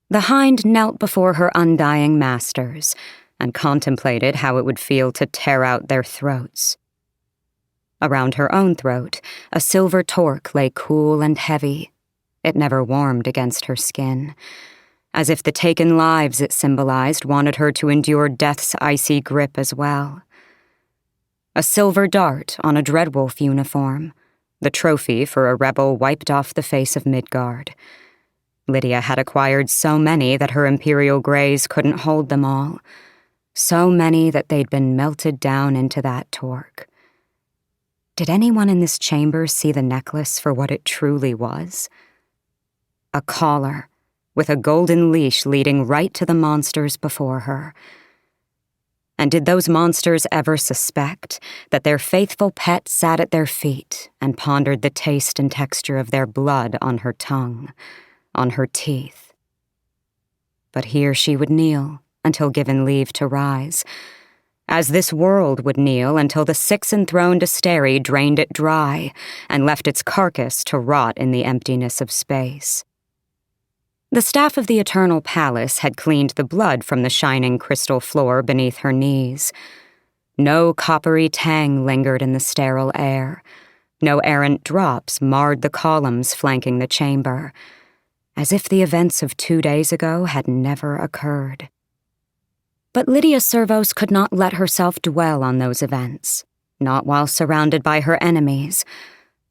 The hind knelt before her undying masters and contemplated how it would feel to tear out their throats. Around her own throat, a silver torque lay cool and heavy. It never warmed against her skin, as if the taken lives it symbolized wanted her to endure death's icy grip as well. A silver dart on a Dreadwolf uniform, the trophy for a rebel wiped off the face of Midgard. Lydia had acquired so many that her Imperial Greys couldn't hold them all, so many that they'd been melted down into that torque. Did anyone in this chamber see the necklace for what it truly was? A collar, with a golden leash leading right to the monsters before her. And did those monsters ever suspect that their faithful pet sat at their feet and pondered the taste and texture of their blood on her tongue, on her teeth? But here she would kneel until given leave to rise, as this world would kneel until the six-enthroned Asteri drained it dry and left its carcass to rot in the emptiness of space. The staff of the Eternal Palace had cleaned the blood from the shining crystal floor beneath her knees. No coppery tang lingered in the sterile air. No errant drops marred the columns flanking the chamber, as if the events of 2 days ago had never occurred. But Lydia Servos could not let herself dwell on those events, not while surrounded by her enemies,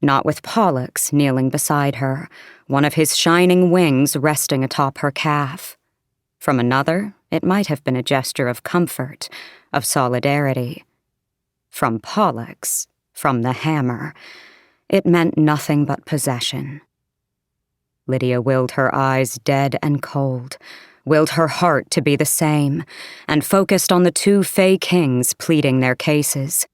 not with Pollux kneeling beside her, one of his shining wings resting atop her calf. From another, it might have been a gesture of comfort, of solidarity. From Pollux, from the hammer, it meant nothing but possession. Lydia willed her eyes dead and cold, willed her heart to be the same, and focused on the two Fae kings pleading their cases.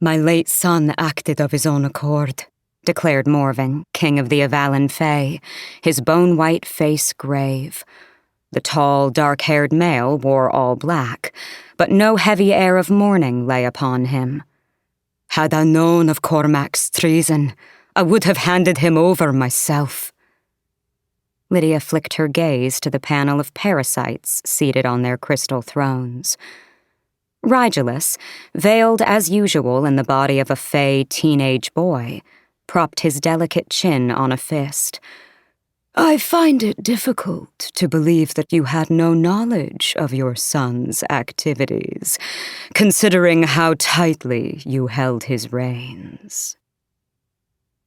"My late son acted of his own accord," declared Morven, king of the Avalan Fae, his bone-white face grave. The tall, dark-haired male wore all black, but no heavy air of mourning lay upon him. "Had I known of Cormac's treason, I would have handed him over myself." Lydia flicked her gaze to the panel of parasites seated on their crystal thrones. Rigulus, veiled as usual in the body of a Fae teenage boy, propped his delicate chin on a fist. "I find it difficult to believe that you had no knowledge of your son's activities, considering how tightly you held his reins."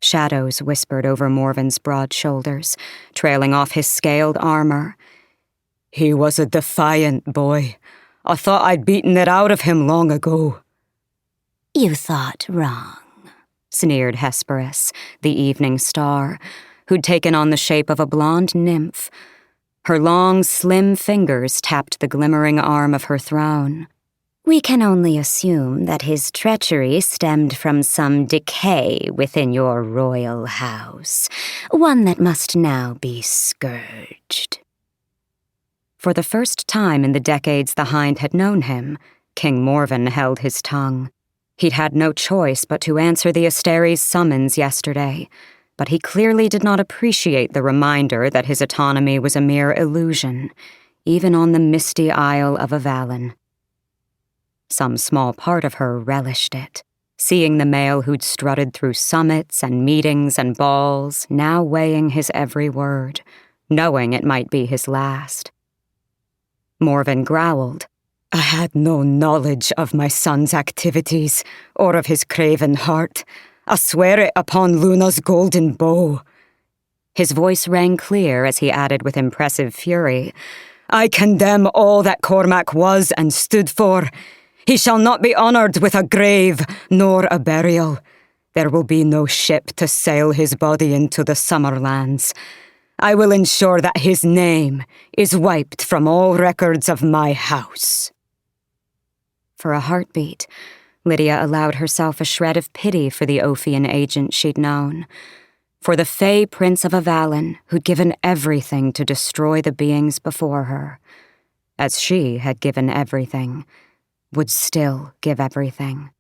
Shadows whispered over Morven's broad shoulders, trailing off his scaled armor. "He was a defiant boy. I thought I'd beaten it out of him long ago." "You thought wrong," sneered Hesperus, the evening star, who'd taken on the shape of a blonde nymph. Her long, slim fingers tapped the glimmering arm of her throne. "We can only assume that his treachery stemmed from some decay within your royal house, one that must now be scourged." For the first time in the decades the Hind had known him, King Morven held his tongue. He'd had no choice but to answer the Asteri's summons yesterday, but he clearly did not appreciate the reminder that his autonomy was a mere illusion, even on the misty Isle of Avalan. Some small part of her relished it, seeing the male who'd strutted through summits and meetings and balls, now weighing his every word, knowing it might be his last. Morven growled, "I had no knowledge of my son's activities, or of his craven heart. I swear it upon Luna's golden bow." His voice rang clear as he added with impressive fury, "I condemn all that Cormac was and stood for. He shall not be honored with a grave, nor a burial. There will be no ship to sail his body into the Summerlands. I will ensure that his name is wiped from all records of my house." For a heartbeat, Lydia allowed herself a shred of pity for the Ophian agent she'd known, for the Fae Prince of Avalan who'd given everything to destroy the beings before her, as she had given everything, would still give everything.